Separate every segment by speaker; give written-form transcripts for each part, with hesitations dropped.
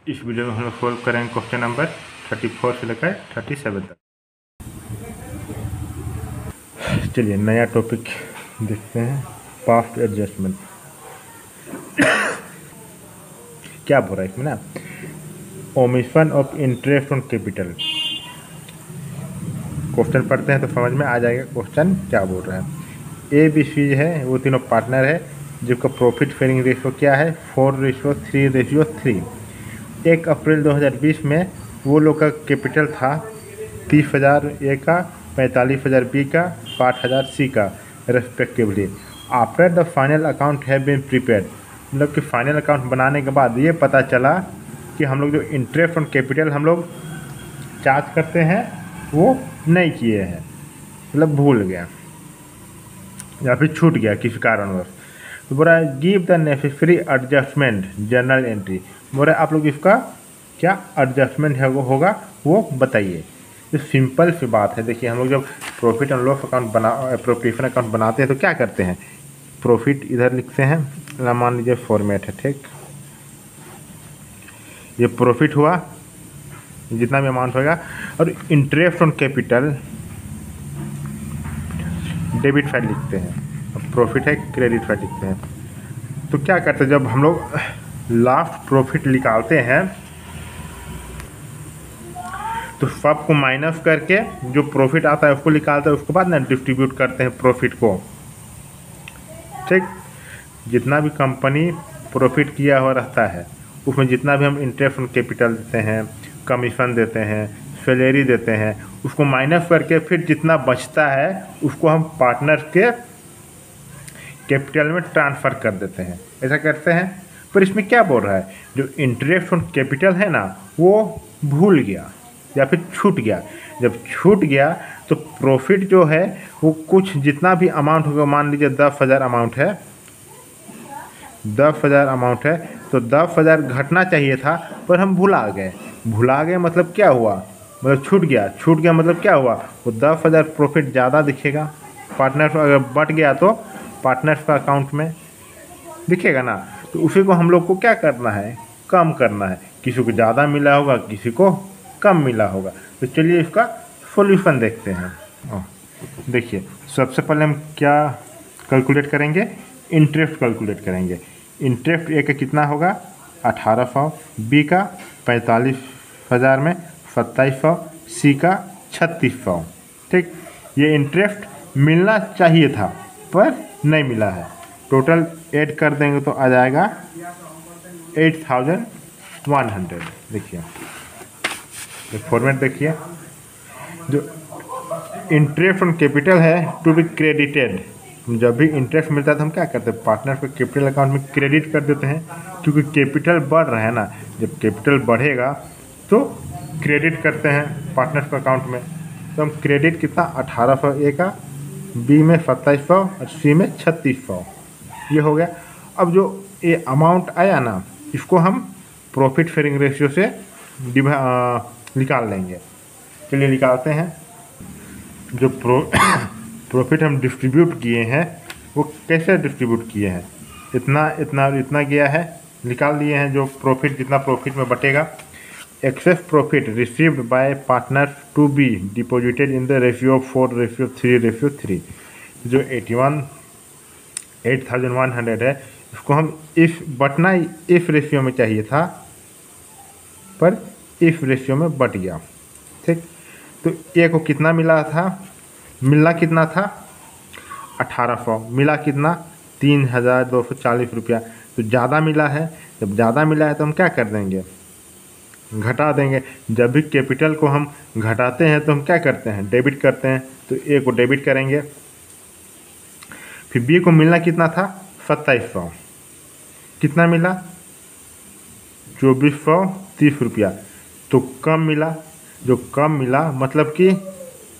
Speaker 1: इस वीडियो में हम लोग सोल्व करेंगे क्वेश्चन नंबर 34 से लेकर 37 तक। चलिए नया टॉपिक देखते हैं, पास्ट एडजस्टमेंट। क्या बोल रहा है इसमें ना, omission of interest on capital. Question पढ़ते हैं तो समझ में आ जाएगा क्वेश्चन क्या बोल रहा है। ए बी सी है, वो तीनों पार्टनर है जिसका प्रॉफिट शेयरिंग रेशियो क्या है 4:3:3। 1 अप्रैल 2020 में वो लोग का कैपिटल था 30,000 ए का, 45,000 बी का, 60,000 सी का respectively. After the final account have been prepared, मतलब कि फाइनल अकाउंट बनाने के बाद ये पता चला कि हम लोग जो इंटरेस्ट ऑन कैपिटल हम लोग चार्ज करते हैं वो नहीं किए हैं, मतलब भूल गया या फिर छूट गया किसी कारणवश। तो बोल रहा है give the necessary adjustment journal entry. बोल रहा है आप लोग इसका क्या एडजस्टमेंट है वो होगा वो बताइए। तो सिंपल सी बात है, देखिए हम लोग जब profit and loss account appropriation account बनाते हैं तो क्या करते हैं, प्रॉफिट इधर लिखते हैं, मान लीजिए फॉर्मेट है, ठीक, ये प्रॉफिट हुआ जितना भी अमाउंट होगा, और interest on capital debit side लिखते हैं, प्रॉफिट है क्रेडिट साइड लिखते हैं। तो क्या करते हैं जब हम लोग लास्ट प्रॉफिट निकालते हैं तो सबको माइनस करके जो प्रॉफिट आता है उसको निकालते हैं, उसके बाद ना डिस्ट्रीब्यूट करते हैं प्रॉफिट को, ठीक। जितना भी कंपनी प्रॉफिट किया हुआ रहता है उसमें जितना भी हम इंटरेस्ट ऑन कैपिटल देते हैं, कमीशन देते हैं, सैलरी देते हैं, उसको माइनस करके फिर जितना बचता है उसको हम पार्टनर के कैपिटल में ट्रांसफ़र कर देते हैं, ऐसा करते हैं। पर इसमें क्या बोल रहा है, जो इंटरेस्ट ऑन कैपिटल है ना वो भूल गया या फिर छूट गया। जब छूट गया तो प्रॉफिट जो है वो कुछ जितना भी अमाउंट होगा, मान लीजिए 10,000 अमाउंट है, 10,000 अमाउंट है तो 10,000 घटना चाहिए था पर हम भुला गए मतलब क्या हुआ, मतलब छूट गया मतलब क्या हुआ, वो 10,000 प्रॉफिट ज़्यादा दिखेगा। पार्टनर अगर बट गया तो पार्टनर्स का अकाउंट में दिखेगा ना, तो उसी को हम लोग को क्या करना है, कम करना है। किसी को ज़्यादा मिला होगा, किसी को कम मिला होगा। तो चलिए इसका सॉल्यूशन देखते हैं। देखिए सबसे पहले हम क्या कैलकुलेट करेंगे, इंटरेस्ट कैलकुलेट करेंगे। इंटरेस्ट ए का कितना होगा 1800, बी का 45,000 में 2700, सी का 3600, ठीक। ये इंटरेस्ट मिलना चाहिए था पर नहीं मिला है। टोटल ऐड कर देंगे तो आ जाएगा 8,100। देखिए फॉर्मेट देखिए, जो इंटरेस्ट ऑन कैपिटल है टू बी क्रेडिटेड। जब भी इंटरेस्ट मिलता है तो हम क्या करते हैं, पार्टनर को कैपिटल अकाउंट में क्रेडिट कर देते हैं, क्योंकि कैपिटल बढ़ रहा है ना। जब कैपिटल बढ़ेगा तो क्रेडिट करते हैं पार्टनर के अकाउंट में। तो हम क्रेडिट कितना 1800 ए का, बी में 2700 और सी में 3600, ये हो गया। अब जो ये अमाउंट आया ना इसको हम प्रॉफिट शेयरिंग रेशियो से निकाल लेंगे। चलिए निकालते हैं। जो प्रॉफिट हम डिस्ट्रीब्यूट किए हैं वो कैसे डिस्ट्रीब्यूट किए हैं, इतना इतना और इतना गया है, निकाल लिए हैं। जो प्रॉफिट जितना प्रॉफिट में बटेगा, excess profit received by partner to be deposited in the ratio 4:3:3। जो 8,100 है इसको हम इस बटना इस रेशियो में चाहिए था पर इस रेशियो में बट गया, ठीक। तो ए को कितना मिला कितना था 1800, मिला कितना 3,240 रुपया। तो ज़्यादा मिला है, जब ज़्यादा मिला है तो हम क्या कर देंगे, घटा देंगे। जब भी कैपिटल को हम घटाते हैं तो हम क्या करते हैं, डेबिट करते हैं। तो ए को डेबिट करेंगे। फिर बी को मिलना कितना था 2700, कितना मिला 2,430 रुपया। तो कम मिला, जो कम मिला मतलब कि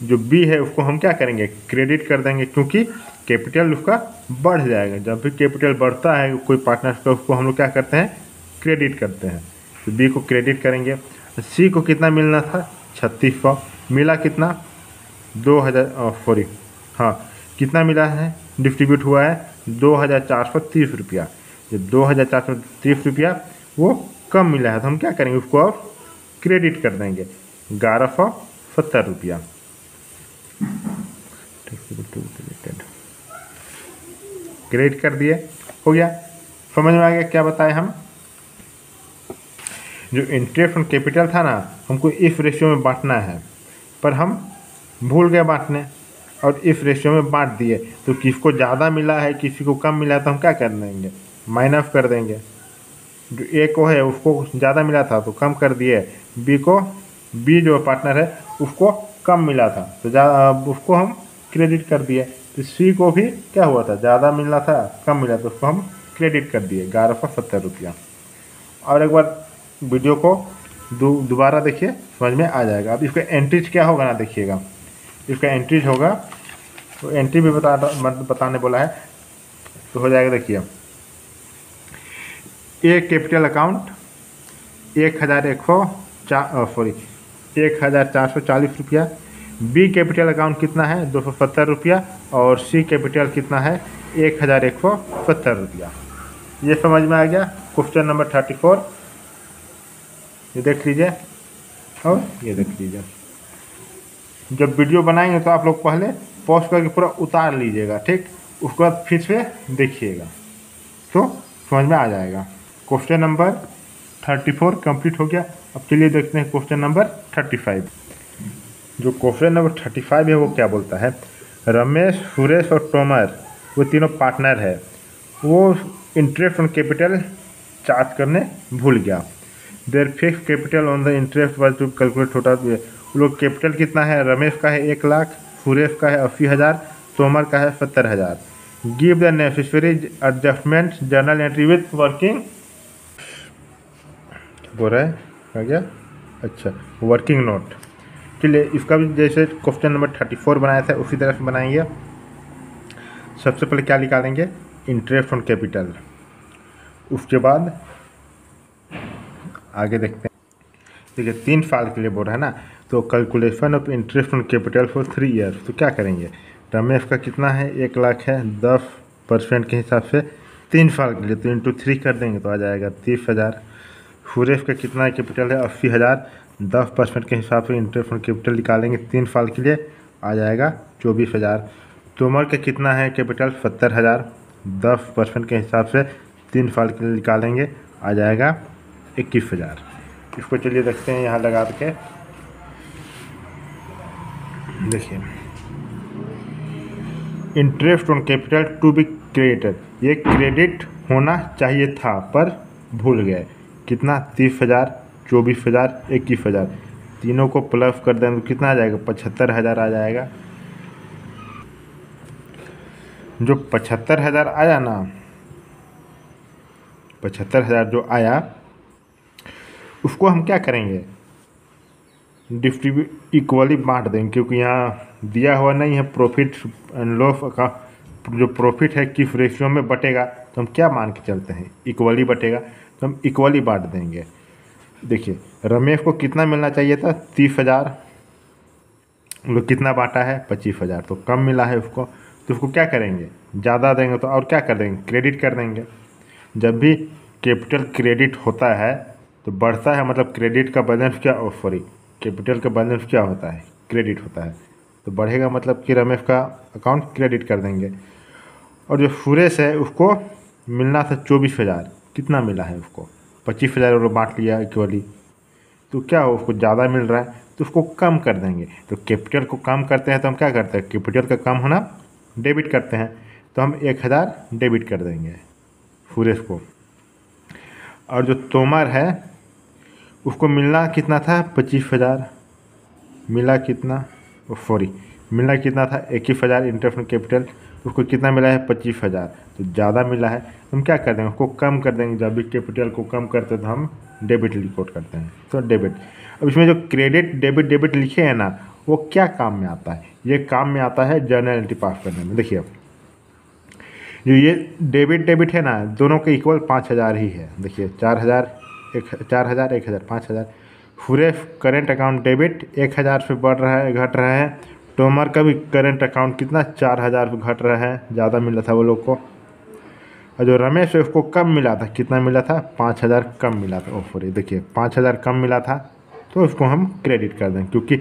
Speaker 1: जो बी है उसको हम क्या करेंगे, क्रेडिट कर देंगे, क्योंकि कैपिटल उसका बढ़ जाएगा। जब भी कैपिटल बढ़ता है कोई पार्टनर का, उसको हम लोग क्या करते हैं, क्रेडिट करते हैं। तो बी को क्रेडिट करेंगे। सी को कितना मिलना था 3600, मिला कितना 2,000 हाँ कितना मिला है, डिस्ट्रीब्यूट हुआ है 2,430 रुपया। जब 2,430 रुपया वो कम मिला है तो हम क्या करेंगे, उसको अब क्रेडिट कर देंगे 1170 रुपया। क्रेडिट कर दिए, हो गया। समझ में आ गया क्या बताए हम? जो इंटरेस्ट ऑन कैपिटल था ना, हमको इस रेशियो में बांटना है, पर हम भूल गए बांटने और इस रेशियो में बांट दिए। तो किसको ज़्यादा मिला है किसी को कम मिला है तो हम क्या कर देंगे, माइनस कर देंगे। जो ए को है उसको ज़्यादा मिला था तो कम कर दिए, बी जो पार्टनर है उसको कम मिला था तो उसको हम क्रेडिट कर दिए। तो सी को भी क्या हुआ था, ज़्यादा मिला था कम मिला तो उसको हम क्रेडिट कर दिए 1170 रुपया। और एक बार वीडियो को दोबारा देखिए, समझ में आ जाएगा। अब इसका एंट्रीज क्या होगा ना, देखिएगा इसका एंट्रीज होगा, तो एंट्री भी बताने बोला है तो हो जाएगा। देखिए ए कैपिटल अकाउंट 1440 रुपया, बी कैपिटल अकाउंट कितना है 270 रुपया और सी कैपिटल कितना है 1170 रुपया। ये समझ में आ गया। क्वेश्चन नंबर 34 ये देख लीजिए और ये देख लीजिए। जब वीडियो बनाएंगे तो आप लोग पहले पॉज करके पूरा उतार लीजिएगा, ठीक, उसके बाद फिर से देखिएगा तो समझ में आ जाएगा। क्वेश्चन नंबर 34 कंप्लीट हो गया। अब चलिए देखते हैं क्वेश्चन नंबर 35। जो क्वेश्चन नंबर 35 है वो क्या बोलता है, रमेश, सुरेश और तोमर वो तीनों पार्टनर है, वो इंटरेस्ट ऑन कैपिटल चार्ज करने भूल गया। There fix capital on the interest was to calculate होता है। वो लोग कैपिटल कितना है, रमेश का है 1 लाख, सुरेश का है 80,000, तोमर का है 70,000। Give the necessary adjustment journal entry with working बोल रहा है आ गया, अच्छा वर्किंग नोट। चलिए इसका भी जैसे क्वेश्चन नंबर 34 बनाया था उसी तरह से बनाएंगे। सबसे पहले क्या निकालेंगे, इंटरेस्ट ऑन कैपिटल, उसके बाद आगे देखते हैं। देखिए 3 साल के लिए बोल रहा है ना, तो calculation of interest on capital for 3 years. तो क्या करेंगे, रमेश का कितना है 1 लाख है, 10% के हिसाब से 3 साल के लिए तो इंटू 3 कर देंगे तो आ जाएगा 30,000। सुरेश का कितना है कैपिटल है 80,000, 10% के हिसाब से इंटरेस्ट ऑन कैपिटल निकालेंगे 3 साल के लिए आ जाएगा 24,000। तोमर का कितना है कैपिटल 70,000, 10% के हिसाब से 3 साल के लिए निकालेंगे आ जाएगा 21,000। इसको चलिए देखते हैं यहाँ लगा के। देखिए interest on capital to be credited, ये क्रेडिट होना चाहिए था पर भूल गए। कितना 30,000, 24,000, 21,000, तीनों को प्लस कर दें तो कितना आ जाएगा 75,000 आ जाएगा। जो 75,000 आया ना, 75,000 जो आया उसको हम क्या करेंगे, डिस्ट्रीब्यूट इक्वली बांट देंगे, क्योंकि यहाँ दिया हुआ नहीं है प्रॉफिट एंड लॉस का जो प्रॉफिट है किस रेशियो में बटेगा, तो हम क्या मान के चलते हैं इक्वली बटेगा, तो हम इक्वली बांट देंगे। देखिए रमेश को कितना मिलना चाहिए था 30,000, लोग कितना बांटा है 25,000, तो कम मिला है उसको, तो उसको क्या करेंगे ज़्यादा देंगे तो और क्या कर देंगे क्रेडिट कर देंगे। जब भी कैपिटल क्रेडिट होता है तो बढ़ता है, मतलब क्रेडिट का बैलेंस क्या, सॉरी कैपिटल का बैलेंस क्या होता है क्रेडिट होता है, तो बढ़ेगा मतलब कि रमेश का अकाउंट क्रेडिट कर देंगे। और जो सुरेश है उसको मिलना था 24,000, कितना मिला है उसको 25,000 और बांट लिया इक्वली, तो क्या हो उसको ज़्यादा मिल रहा है तो उसको कम कर देंगे। तो कैपिटल को कम करते हैं तो हम क्या करते हैं, कैपिटल का कम होना डेबिट करते हैं, तो हम 1,000 डेबिट कर देंगे सुरेश को। और जो तोमर है उसको मिलना कितना था 25,000, मिला कितना, सॉरी मिलना कितना था 21,000 इंटरेस्ट ऑन कैपिटल, उसको कितना मिला है 25,000, तो ज़्यादा मिला है तो हम क्या कर देंगे उसको कम कर देंगे। जब भी कैपिटल को कम करते हैं तो हम डेबिट रिकॉर्ड करते हैं, तो डेबिट। अब इसमें जो क्रेडिट डेबिट लिखे हैं ना वो क्या काम में आता है, ये काम में आता है जर्नल एंट्री पास करने में। देखिए जो ये डेबिट है ना दोनों के इक्वल 5,000 ही है। देखिए 4,000 1,000 5,000। सुरेश करेंट अकाउंट डेबिट 1,000 से बढ़ रहा है घट रहा है, तोमर का भी करेंट अकाउंट कितना 4,000 से घट रहा है, ज़्यादा मिल रहा था वो लोग को। और जो रमेश है उसको कम मिला था, कितना मिला था, 5,000 कम मिला था। सॉरी देखिए 5,000 कम मिला था, तो उसको हम क्रेडिट कर दें, क्योंकि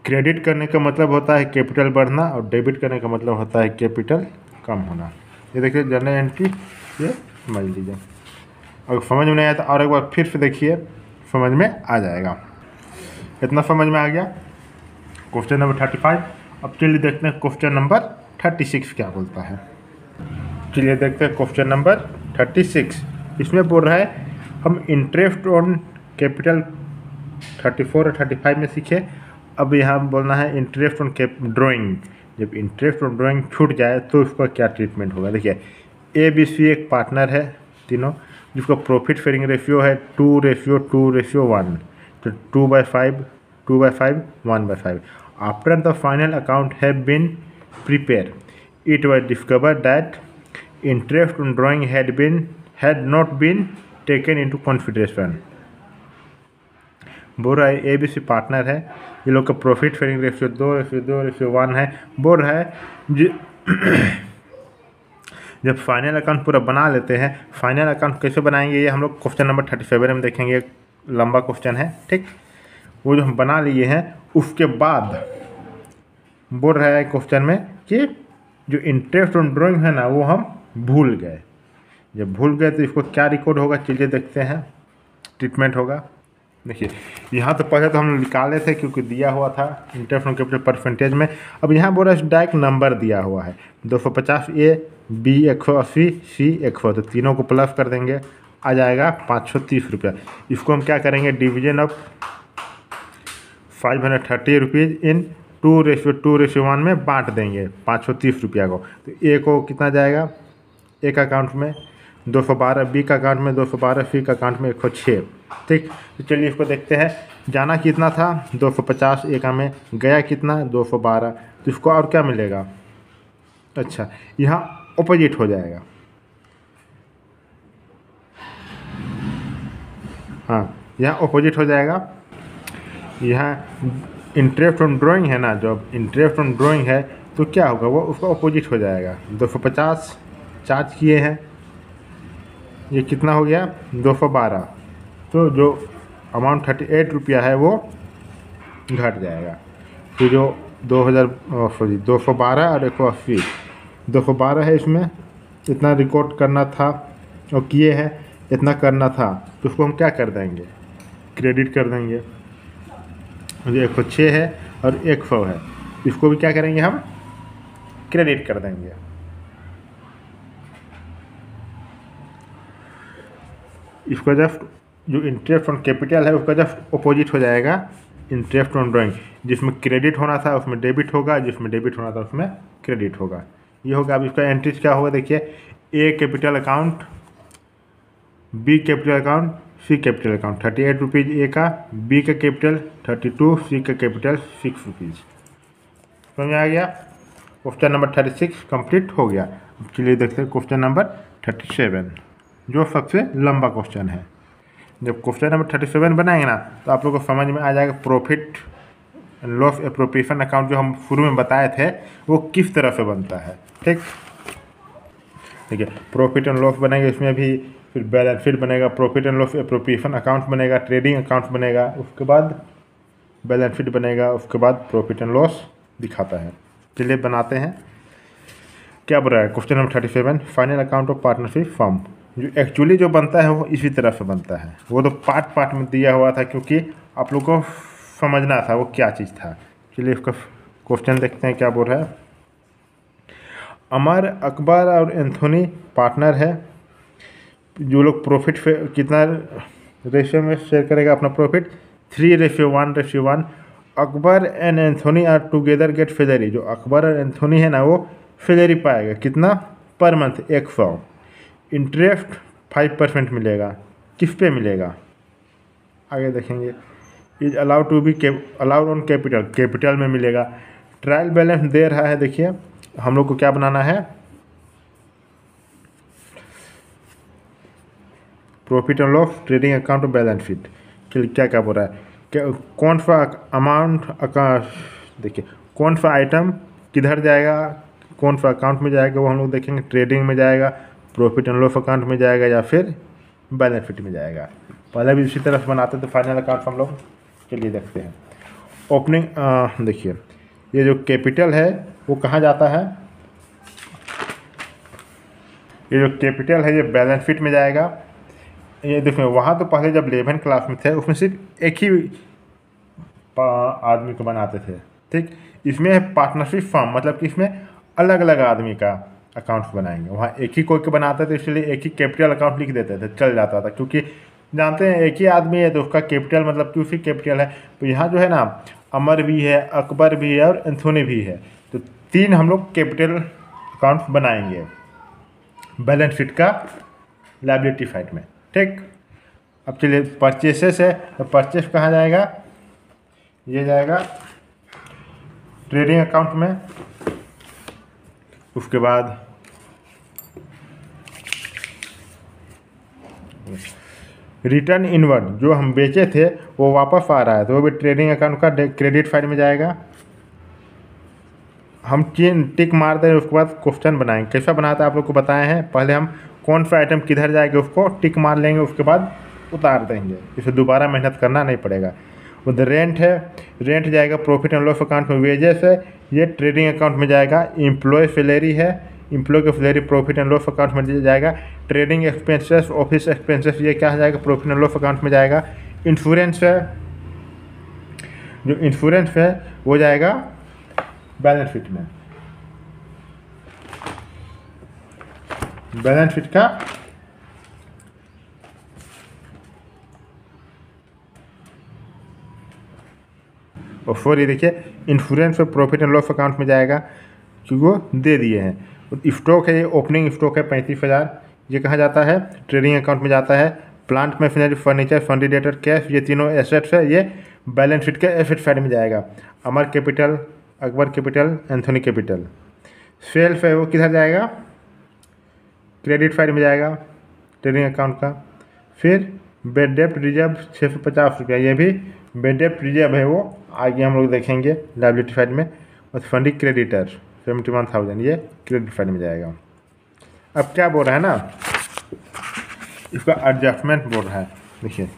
Speaker 1: क्रेडिट करने का मतलब होता है कैपिटल बढ़ना और डेबिट करने का मतलब होता है कैपिटल कम होना। ये देखिए जर्नल एंट्री, ये समझ लीजिए। अगर समझ में नहीं आया तो और एक बार फिर से देखिए, समझ में आ जाएगा। इतना समझ में आ गया क्वेश्चन नंबर 35। अब चलिए देखते हैं क्वेश्चन नंबर 36 क्या बोलता है। चलिए देखते हैं क्वेश्चन नंबर 36। इसमें बोल रहा है हम इंटरेस्ट ऑन कैपिटल 34 और 35 में सीखे। अब यहाँ बोलना है इंटरेस्ट ऑन ड्राइंग। जब इंटरेस्ट ऑन ड्राइंग छूट जाए तो उसका क्या ट्रीटमेंट होगा। देखिए ABC एक पार्टनर है तीनों, जिसका प्रॉफिट शेयरिंग रेशियो है 2:2:1, तो 2/5, 2/5, 1/5। After the final account have been prepare, it was discovered that interest on drawing had not been taken into consideration। बोल रहा है ABC पार्टनर है, ये लोग का प्रॉफिट शेयरिंग रेशियो 2:2:1 है। बोल रहा है जब फाइनल अकाउंट पूरा बना लेते हैं, फाइनल अकाउंट कैसे बनाएंगे ये हम लोग क्वेश्चन नंबर 37 में देखेंगे। एक लंबा क्वेश्चन है, ठीक। वो जो हम बना लिए हैं उसके बाद बोल रहा है क्वेश्चन में कि जो इंटरेस्ट ऑन ड्राइंग है ना वो हम भूल गए। जब भूल गए तो इसको क्या रिकॉर्ड होगा, चलिए देखते हैं। ट्रीटमेंट होगा, देखिए यहाँ तो पहले तो हम निकाले थे क्योंकि दिया हुआ था इंटरेस्ट ऑन कैपिटल परसेंटेज में। अब यहाँ बोल रहा है डायरेक्ट नंबर दिया हुआ है 250A, B 180, C 100, तो तीनों को प्लस कर देंगे, आ जाएगा 530 रुपया। इसको हम क्या करेंगे, डिवीजन ऑफ 530 रुपीज़ इन 2:2:1 में बांट देंगे 530 रुपया को। तो ए को कितना जाएगा, एक अकाउंट में 212, बी का अकाउंट में 212, सी का अकाउंट में 106, ठीक। तो चलिए इसको देखते हैं। जाना कितना था 250, एक में गया कितना 212, तो इसको और क्या मिलेगा। अच्छा यहाँ ऑपोजिट हो जाएगा, हाँ यहाँ ऑपोजिट हो जाएगा। यहाँ इंटरेस्ट ऑन ड्राइंग है ना, जब इंटरेस्ट ऑन ड्राइंग है तो क्या होगा, वो उसका ऑपोजिट हो जाएगा। 250 चार्ज किए हैं, ये कितना हो गया 212, तो जो अमाउंट 38 रुपया है वो घट जाएगा। तो जो 212 और 180, 212 है, इसमें इतना रिकॉर्ड करना था और किए हैं इतना करना था, तो उसको हम क्या कर देंगे, क्रेडिट कर देंगे। जो 106 है और 100 है, इसको भी क्या करेंगे, हम क्रेडिट कर देंगे। इसका जस्ट जो इंटरेस्ट ऑन कैपिटल है उसका जस्ट अपोजिट हो जाएगा इंटरेस्ट ऑन ड्राइंग। जिसमें क्रेडिट होना था उसमें डेबिट होगा, जिसमें डेबिट होना था उसमें क्रेडिट होगा। ये होगा। अब इसका एंट्रीज क्या होगा, देखिए A capital account, B capital account, C capital account. 38 rupees A का, बी का कैपिटल 32, सी का कैपिटल 6 रुपीज़। समझ में आ गया। क्वेश्चन नंबर 36 कंप्लीट हो गया। चलिए देखते हैं क्वेश्चन नंबर 37, जो सबसे लंबा क्वेश्चन है। जब क्वेश्चन नंबर 37 बनाएंगे ना तो आप लोगों को समझ में आ जाएगा profit and loss appropriation account जो हम शुरू में बताए थे वो किस तरह से बनता है, ठीक। देखिए प्रॉफिट एंड लॉस बनेगा, इसमें भी फिर बैलेंस शीट बनेगा, profit and loss appropriation account बनेगा, ट्रेडिंग अकाउंट बनेगा, उसके बाद बैलेंस शीट बनेगा, उसके बाद प्रॉफिट एंड लॉस दिखाता है। चलिए बनाते हैं। क्या बोल रहा है question number 37, final account of partnership firm. जो एक्चुअली जो बनता है वो इसी तरह से बनता है। वो तो पार्ट पार्ट में दिया हुआ था क्योंकि आप लोग को समझना था वो क्या चीज़ था। चलिए इसका क्वेश्चन देखते हैं क्या बोल रहा है। अमर, अकबर और एंथोनी पार्टनर है। जो लोग प्रॉफिट कितना रेशियो में शेयर करेगा अपना profit, 3:1:1। Akbar and Anthony are together get salary. जो अकबर और एंथोनी है ना वो सैलरी पाएगा कितना, पर मंथ 100। इंटरेस्ट 5% मिलेगा। किस पे मिलेगा आगे देखेंगे। Is allowed to be allowed on capital, capital में मिलेगा। ट्रायल बैलेंस दे रहा है। देखिए हम लोग को क्या बनाना है, profit and loss, trading account और बैलेंस शीट। चलिए क्या क्या बोल रहा है, क्या कौन सा अमाउंट देखिए कौन सा आइटम किधर जाएगा, कौन सा अकाउंट में जाएगा वो हम लोग देखेंगे। ट्रेडिंग में जाएगा, प्रॉफिट एंड लॉस अकाउंट में जाएगा या फिर बैलेंस शीट में जाएगा। पहले भी इसी तरह से बनाते थे फाइनल अकाउंट हम लोग। चलिए देखते हैं। ओपनिंग देखिए, ये जो कैपिटल है वो कहाँ जाता है, ये जो कैपिटल है ये बैलेंस शीट में जाएगा। ये देखो वहाँ तो पहले जब 11 क्लास में थे उसमें सिर्फ एक ही आदमी को बनाते थे, ठीक। इसमें है पार्टनरशिप फॉर्म, मतलब कि इसमें अलग अलग आदमी का अकाउंट बनाएंगे। वहाँ एक ही कोई के बनाते थे, इसलिए एक ही कैपिटल अकाउंट लिख देते थे, चल जाता था, क्योंकि जानते हैं एक ही आदमी है तो उसका कैपिटल मतलब कि उसी कैपिटल है। तो यहाँ जो है ना, अमर भी है, अकबर भी है और एंथोनी भी है, तो 3 हम लोग कैपिटल अकाउंट बनाएंगे बैलेंस शीट का लायबिलिटी साइड में, ठीक। अब चलिए परचेसेस है, तो परचेस कहाँ जाएगा, ये जाएगा ट्रेडिंग अकाउंट में। उसके बाद रिटर्न इनवर्ड, जो हम बेचे थे वो वापस आ रहा है, तो वो भी ट्रेडिंग अकाउंट का क्रेडिट साइड में जाएगा। हम टिक मार दें, उसके बाद क्वेश्चन बनाएंगे। कैसा बनाता है आप लोग को बताए हैं, पहले हम कौन सा आइटम किधर जाएगा उसको टिक मार लेंगे, उसके बाद उतार देंगे, इसे दोबारा मेहनत करना नहीं पड़ेगा। उधर रेंट है, रेंट जाएगा प्रॉफिट एंड लॉस अकाउंट में। वेजेस है, ये ट्रेडिंग अकाउंट में जाएगा। एम्प्लॉय सैलरी है, एम्प्लॉय का salary profit and loss account में जाएगा। ट्रेडिंग एक्सपेंसेस, ऑफिस एक्सपेंसेस, ये क्या जाएगा, प्रॉफिट एंड लॉस अकाउंट में जाएगा। इंश्योरेंस है, जो इंश्योरेंस है वो जाएगा बैलेंस शीट में। बैलेंस शीट का और सॉरी देखिए, इंश्योरेंस और प्रॉफिट एंड लॉस अकाउंट में जाएगा क्योंकि वो दे दिए हैं। स्टॉक है, ये ओपनिंग स्टॉक है 35,000, ये कहाँ जाता है, ट्रेडिंग अकाउंट में जाता है। Plant machinery, furniture, sundry debtor, cash, ये तीनों एसेट्स है, ये बैलेंस शीट के एसेट साइड में जाएगा। Amar capital, Akbar capital, Anthony capital. Self है वो किधर जाएगा, क्रेडिट साइड में जाएगा ट्रेडिंग अकाउंट का। फिर बेड डेप्ट रिजर्व 650 रुपया, ये भी बेड डेप्ट रिजर्व है, वो आगे हम लोग देखेंगे लायबिलिटी साइड में। और फंडी क्रेडिटर 71,000, ये क्रेडिट साइड में जाएगा। अब क्या बोल रहा है ना, इसका एडजस्टमेंट बोल रहा है। देखिए,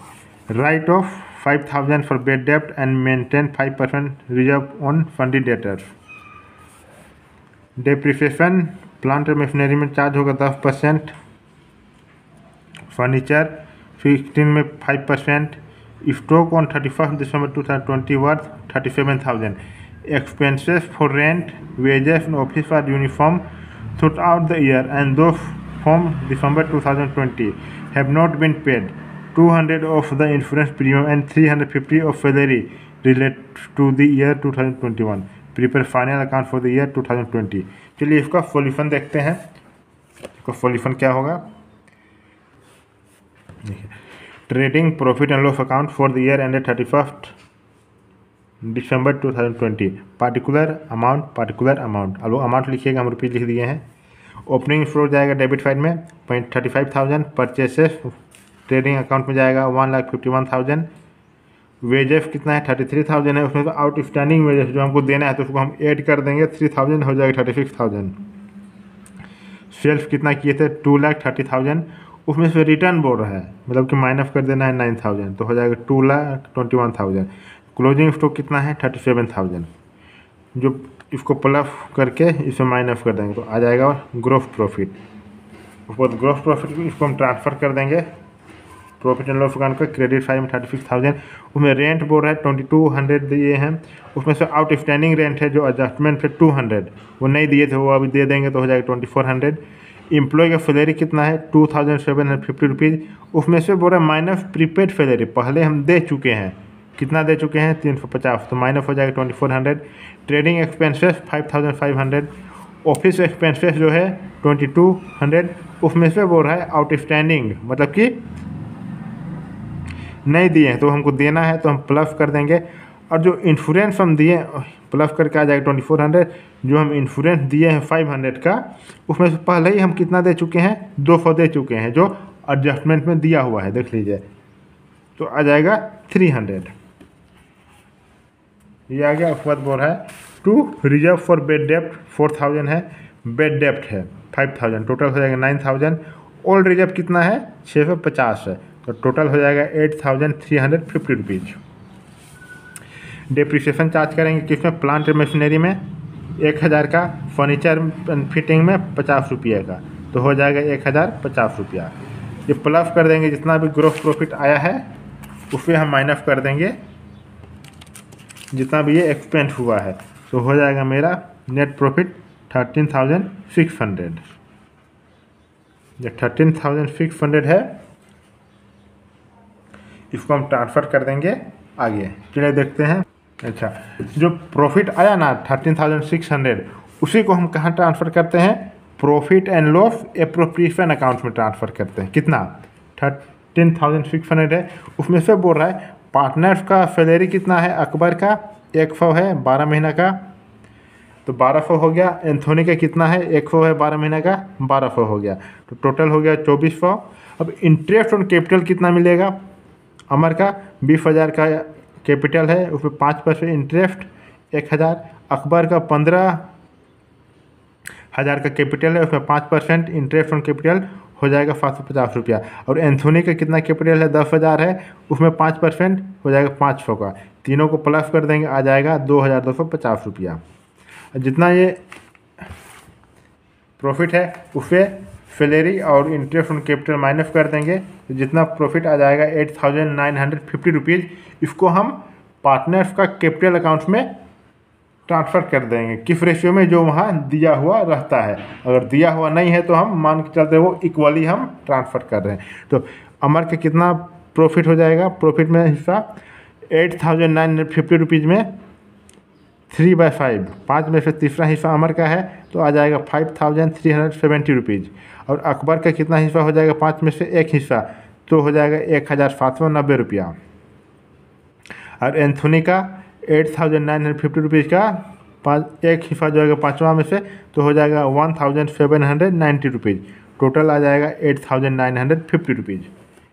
Speaker 1: राइट ऑफ 5,000 फॉर बेड डेप्ट and maintain 5% reserve on sundry debtors. Depreciation plant और मशीनरी में चार्ज होगा 10%, फर्नीचर 16 में 5%, stock on 31 December 2020 worth 37,000, expenses for rent, wages and office for uniform throughout the year and due from December 2020 have not been paid, 200 of the insurance premium and 350 of salary relate to the year 2021, prepare final account for the year 2020। चलिए इसका solution देखते हैं, इसका solution क्या होगा। Trading profit and loss account for the year ended 31 December 2020, particular amount. अब amount लिखिएगा, हम रुपये लिख दिए हैं। ओपनिंग स्टोर जाएगा डेबिट साइड में 35,000, परचेसेस ट्रेडिंग अकाउंट में जाएगा 1,51,000, वेजेस कितना है 33,000 है, उसमें तो आउट स्टैंडिंग वेजेस जो हमको देना है तो उसको हम ऐड कर देंगे, 3,000 हो जाएगा 36,000। सेल्फ कितना किए थे 2,30,000, उसमें से रिटर्न बोल रहा है, मतलब कि माइनस कर देना है 9,000, तो हो जाएगा 2,21,000। क्लोजिंग स्टॉक कितना है 37,000, जो इसको प्लस करके इसे माइनस कर देंगे तो आ जाएगा ग्रॉस प्रॉफिट। उसके बाद ग्रॉस प्रॉफिट इसको हम ट्रांसफ़र कर देंगे प्रॉफिट एंड लॉस अकाउंट का क्रेडिट साइड में 36,000। उसमें रेंट बोल रहा है 2,200 दिए हैं, उसमें से आउट स्टैंडिंग रेंट है जो एडजस्टमेंट है 200, वो नहीं दिए थे वो अभी दे देंगे तो हो जाएगा 2,400। एम्प्लॉय का सैलरी कितना है 2,750 रुपीज़, उसमें से बोल रहा है माइनस प्रीपेड सैलरी, पहले हम दे चुके हैं, कितना दे चुके हैं 350, तो माइनस हो जाएगा 2,400। ट्रेडिंग एक्सपेंसेस 5,500, ऑफिस एक्सपेंसेस जो है 2,200, उसमें से बोल रहा है आउटस्टैंडिंग, मतलब कि नहीं दिए हैं तो हमको देना है तो हम प्लस कर देंगे। और जो इंश्योरेंस हम दिए प्लस करके आ जाएगा 2,400, जो हम इंश्योरेंस दिए हैं 500 का, उसमें से पहले ही हम कितना दे चुके हैं 200 दे चुके हैं जो एडजस्टमेंट में दिया हुआ है, देख लीजिए, तो आ जाएगा 300, ये आ गया। उसके बाद बोल रहा है टू रिजर्व फॉर बेड डेप्ट 4,000 है, बेड डेप्ट है 5000, टोटल हो जाएगा 9000। ओल्ड रिजर्व कितना है 650 है, तो टोटल हो जाएगा 8350 रुपीज़। डिप्रिसिएशन चार्ज करेंगे किसमें, प्लांट एंड मशीनरी में 1000 का, फर्नीचर एंड फिटिंग में 50 रुपये का, तो हो जाएगा 1050 रुपया। ये प्लस कर देंगे जितना भी ग्रोस प्रॉफिट आया है उसमें हम माइनस कर देंगे जितना भी ये एक्सपेंस हुआ है, तो हो जाएगा मेरा नेट प्रॉफिट 13,600। जो 13,600 है इसको हम ट्रांसफ़र कर देंगे आगे। चलिए देखते हैं। अच्छा, जो प्रॉफिट आया ना 13,600, उसी को हम कहाँ ट्रांसफ़र करते हैं, profit and loss appropriation account में ट्रांसफ़र करते हैं। कितना 13,600 है, उसमें से बोल रहा है पार्टनर्स का सैलरी कितना है, अकबर का 100 है 12 महीना का, तो 1200 हो गया। एंथोनी का कितना है 100 है 12 महीने का, 1200 हो गया, तो टोटल हो गया 2400। अब इंटरेस्ट ऑन कैपिटल कितना मिलेगा, अमर का 20,000 का कैपिटल है, उसमें 5% इंटरेस्ट 1000। अकबर का 15,000 का कैपिटल है, उसमें 5% इंटरेस्ट ऑन कैपिटल हो जाएगा 750 रुपया। और एंथोनी का कितना कैपिटल है 10,000 है, उसमें 5% हो जाएगा 500 का। तीनों को प्लस कर देंगे आ जाएगा 2,250 रुपया। जितना ये प्रॉफिट है उससे सैलरी और इंटरेस्ट ऑन कैपिटल माइनस कर देंगे, तो जितना प्रॉफिट आ जाएगा 8,950 रुपीज़। इसको हम पार्टनर्स का कैपिटल अकाउंट में ट्रांसफ़र कर देंगे, किस रेशियो में, जो वहाँ दिया हुआ रहता है। अगर दिया हुआ नहीं है तो हम मान के चलते वो इक्वली हम ट्रांसफ़र कर रहे हैं। तो अमर का कितना प्रॉफिट हो जाएगा, प्रॉफिट में हिस्सा 8,950 रुपीज़ में 3/5, 5 में से तीसरा हिस्सा अमर का है, तो आ जाएगा 5,370 रुपीज़। और अकबर का कितना हिस्सा हो जाएगा, 5 में से एक हिस्सा, तो हो जाएगा 1,790 रुपया। और एंथोनी का 8,950 रुपीज़ का एक हिस्सा जो आएगा 5वां में से, तो हो जाएगा 1,790 रुपीज़। टोटल आ जाएगा 8,950 रुपीज़।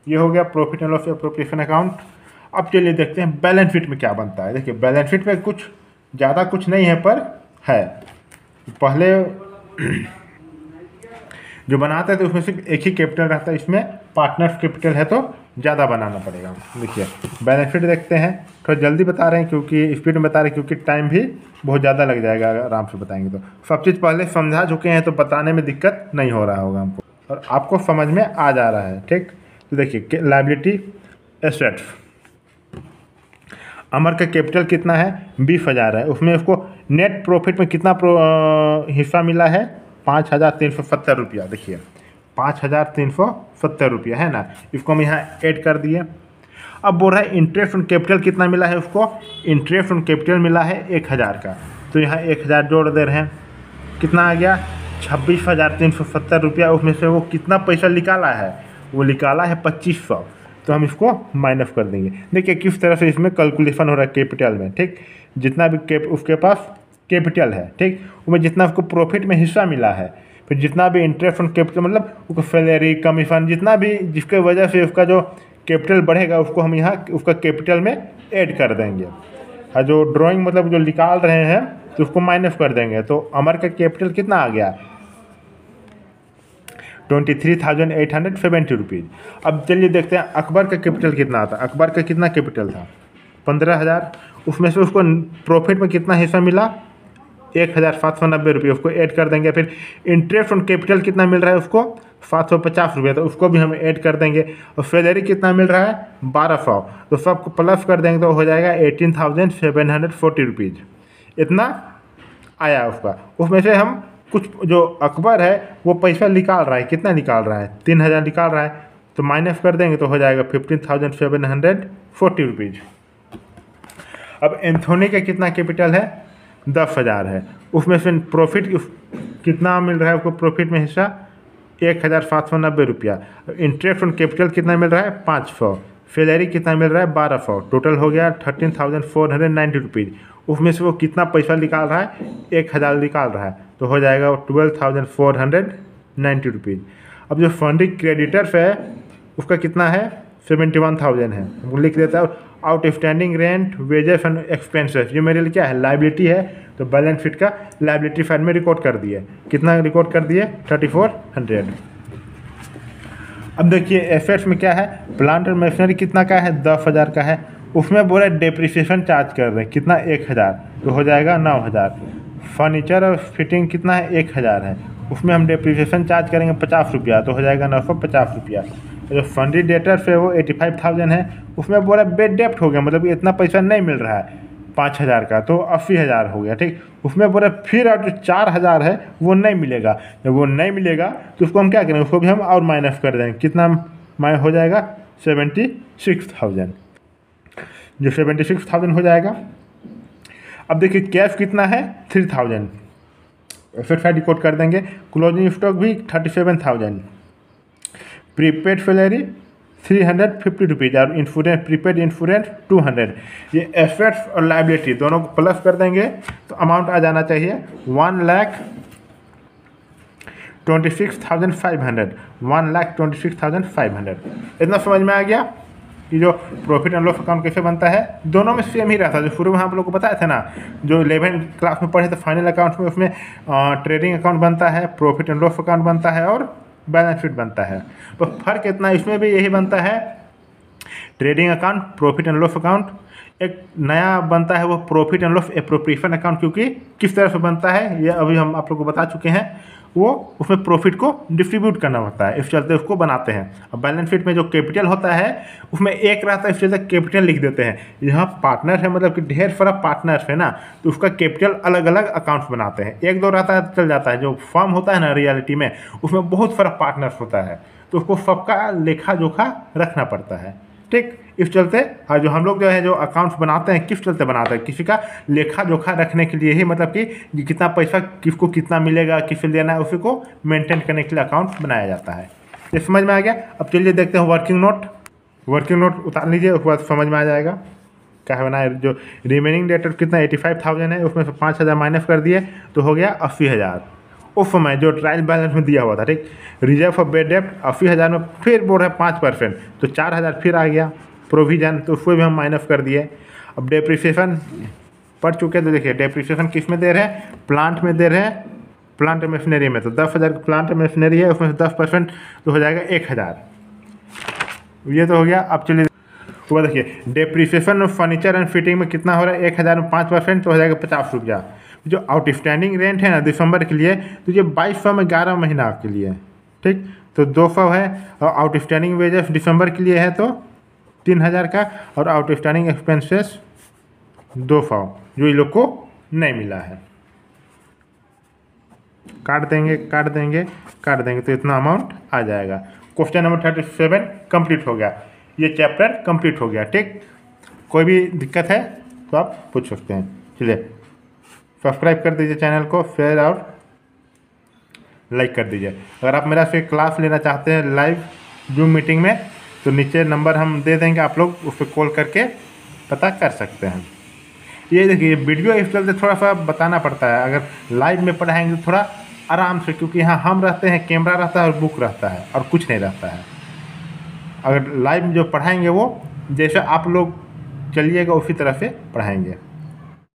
Speaker 1: ये हो गया profit and loss appropriation account. अब चलिए देखते हैं बैलेंस शीट में क्या बनता है। देखिए बैलेंस शीट में कुछ ज़्यादा कुछ नहीं है, पर है पहले जो बनाते थे उसमें सिर्फ एक ही कैपिटल रहता है, इसमें पार्टनर्स कैपिटल है तो ज़्यादा बनाना पड़ेगा। देखिए बैलेंस शीट देखते हैं, थोड़ा जल्दी बता रहे हैं क्योंकि स्पीड में बता रहे हैं, क्योंकि टाइम भी बहुत ज़्यादा लग जाएगा अगर आराम से बताएंगे तो। सब चीज़ पहले समझा चुके हैं तो बताने में दिक्कत नहीं हो रहा होगा हमको, और आपको समझ में आ जा रहा है। ठीक, तो देखिए लायबिलिटी एसेट्स, अमर का कैपिटल कितना है 20,000 है, उसमें उसको नेट प्रॉफिट में कितना हिस्सा मिला है 5,370 रुपया। देखिए 5,370 रुपया है ना, इसको हम यहाँ ऐड कर दिए। अब बोल रहा है इंटरेस्ट ऑन कैपिटल कितना मिला है उसको, इंटरेस्ट ऑन कैपिटल मिला है 1,000 का, तो यहाँ 1,000 जोड़ दे रहे हैं, कितना आ गया 26,370 रुपया। उसमें से वो कितना पैसा निकाला है, वो निकाला है 2,500, तो हम इसको माइनस कर देंगे। देखिए किस तरह से इसमें कैलकुलेशन हो रहा है कैपिटल में। ठीक, जितना भी उसके पास कैपिटल है, ठीक, उसमें जितना उसको प्रॉफिट में हिस्सा मिला है, फिर जितना भी इंटरेस्ट ऑन कैपिटल मतलब उसको सैलरी कमीशन जितना भी जिसके वजह से उसका जो कैपिटल बढ़ेगा उसको हम यहाँ उसका कैपिटल में ऐड कर देंगे। और जो ड्राइंग मतलब जो निकाल रहे हैं तो उसको माइनस कर देंगे। तो अमर का कैपिटल कितना आ गया 23,870 रुपीज़। अब चलिए देखते हैं अकबर का कैपिटल कितना था। अकबर का कितना कैपिटल था 15,000, उसमें से उसको प्रॉफिट में कितना हिस्सा मिला 1,790 रुपये, उसको ऐड कर देंगे। फिर इंटरेस्ट ऑन कैपिटल कितना मिल रहा है उसको 750 रुपये, तो उसको भी हम ऐड कर देंगे। और सैलरी कितना मिल रहा है 1,200, तो सबको प्लस कर देंगे तो हो जाएगा 18,740 रुपीज़। इतना आया उसका। उसमें से हम कुछ जो अकबर है वो पैसा निकाल रहा है, कितना निकाल रहा है 3,000 निकाल रहा है, तो माइनस कर देंगे तो हो जाएगा 15,740 रुपीज़। अब एंथोनी का कितना कैपिटल है 10,000 है, उसमें से प्रॉफिट कितना मिल रहा है उसको प्रॉफिट में हिस्सा 1,790 रुपया। इंटरेस्ट ऑन कैपिटल कितना मिल रहा है 500, सैलरी कितना मिल रहा है 1,200, टोटल हो गया 13,490 रुपीज़। उसमें से वो कितना पैसा निकाल रहा है 1,000 निकाल रहा है, तो हो जाएगा 12,490 रुपीज़। अब जो फंडिंग क्रेडिटर्स है उसका कितना है 71,000 है, हम लिख देता है। Outstanding rent wages and expenses, ये मेरे लिए क्या है लायबिलिटी है, तो बैलेंस शीट का लायबिलिटी साइड में रिकॉर्ड कर दिए। कितना रिकॉर्ड कर दिए? 3400। अब देखिए एसेट्स में क्या है, प्लांट और मशीनरी कितना का है? 10,000 का है। उसमें बोले डेप्रिसिएशन चार्ज कर रहे हैं कितना? 1,000, तो हो जाएगा 9,000। फर्नीचर और फिटिंग कितना है? 1,000 है। उसमें हम डेप्रिसिएशन चार्ज करेंगे 50 रुपया, तो हो जाएगा 950 रुपया। तो जो फंडी डेटर्स है वो 85,000 है। उसमें बोला बेड डेप्ट हो गया, मतलब इतना पैसा नहीं मिल रहा है 5,000 का, तो 80,000 हो गया। ठीक, उसमें बोला फिर और जो 4,000 है वो नहीं मिलेगा। जब वो नहीं मिलेगा तो उसको हम क्या करेंगे? उसको भी हम और माइनस कर देंगे। कितना हो जाएगा? 76,000। जो 76,000 हो जाएगा। अब देखिए कैश कितना है? 3,000। एसेट साइड रिकॉर्ड कर देंगे। क्लोजिंग स्टॉक भी 37,000। प्रीपेड सैलरी 350 रुपीज़ और इंश्योरेंस, प्रीपेड इंश्योरेंस 200। ये एसेट्स और लायबिलिटी दोनों को प्लस कर देंगे तो अमाउंट आ जाना चाहिए 1,26,500। 1,26,500। इतना समझ में आ गया कि जो प्रॉफिट एंड लॉस अकाउंट कैसे बनता है। दोनों में सेम ही रहता है। जो शुरू में हम लोग को बताया था ना, जो 11 क्लास में पढ़े थे फाइनल अकाउंट्स में, उसमें ट्रेडिंग अकाउंट बनता है, प्रॉफिट एंड लॉस अकाउंट बनता है और बैलेंस शीट बनता है। तो फर्क इतना, इसमें भी यही बनता है trading account, profit and loss account. एक नया बनता है वो profit and loss appropriation account, क्योंकि किस तरह से बनता है ये अभी हम आप लोग को बता चुके हैं। वो उसमें प्रॉफिट को डिस्ट्रीब्यूट करना होता है, इस चलते उसको बनाते हैं। अब बैलेंस शीट में जो कैपिटल होता है उसमें एक रहता है, इस चलते कैपिटल लिख देते हैं। यहाँ पार्टनर है, मतलब कि ढेर सारा पार्टनर्स है ना, तो उसका कैपिटल अलग अलग अकाउंट्स बनाते हैं। एक दो रहता है चल जाता है। जो फर्म होता है ना रियलिटी में, उसमें बहुत सारा पार्टनर्स होता है, तो उसको सबका लेखा जोखा रखना पड़ता है। ठीक, इस चलते और जो हम लोग जो है जो अकाउंट्स बनाते हैं, किस चलते बनाते हैं? किसी का लेखा जोखा रखने के लिए ही, मतलब कि कितना पैसा किसको कितना मिलेगा, किसे देना है, उसी को मेंटेन करने के लिए अकाउंट बनाया जाता है। ये समझ में आ गया। अब चलिए देखते हैं वर्किंग नोट। वर्किंग नोट उतार लीजिए, उसके बाद समझ में आ जाएगा क्या है बनाए। जो रिमेनिंग डेटर कितना 85,000 है, उसमें से 5,000 माइनस कर दिए तो हो गया 80,000। उस समय जो ट्रायल बैलेंस में दिया हुआ था, ठीक, रिजर्व फॉर बेड डेप्ट 80,000 में फिर बोल रहे हैं 5%, तो 4,000 फिर आ गया प्रोविजन, तो उसको भी हम माइनस कर दिए। अब डेप्रिसिएशन पढ़ चुके, तो देखिए डेप्रिसिएशन किस में दे रहे हैं? प्लांट में दे रहे हैं, प्लांट मशीनरी में। तो 10,000 प्लांट मशीनरी है, उसमें से 10% तो हो जाएगा 1,000। ये तो हो गया। अब चलिए वो देखिए डेप्रिसिएशन फर्नीचर एंड फिटिंग में कितना हो रहा है? 1,000 में 5% तो हो जाएगा 50 रुपया। जो आउटस्टैंडिंग रेंट है ना दिसंबर के लिए, तो ये 2200 में 11 महीना के लिए, ठीक, तो 200 है। और आउटस्टैंडिंग वेजेस दिसंबर के लिए है तो 3,000 का, और आउटस्टैंडिंग एक्सपेंसेस 200 जो ये लोग को नहीं मिला है। काट देंगे काट देंगे काट देंगे तो इतना अमाउंट आ जाएगा। क्वेश्चन नंबर 37 कंप्लीट हो गया। ये चैप्टर कंप्लीट हो गया। ठीक, कोई भी दिक्कत है तो आप पूछ सकते हैं। चलिए सब्सक्राइब कर दीजिए चैनल को, शेयर और लाइक कर दीजिए। अगर आप मेरा से क्लास लेना चाहते हैं लाइव जूम मीटिंग में, तो नीचे नंबर हम दे देंगे, आप लोग उस पर कॉल करके पता कर सकते हैं। ये देखिए वीडियो इस तरह से थोड़ा सा बताना पड़ता है। अगर लाइव में पढ़ाएंगे तो थोड़ा आराम से, क्योंकि यहाँ हम रहते हैं, कैमरा रहता है और बुक रहता है और कुछ नहीं रहता है। अगर लाइव में जो पढ़ाएंगे वो जैसे आप लोग चलिएगा उसी तरह से पढ़ाएंगे।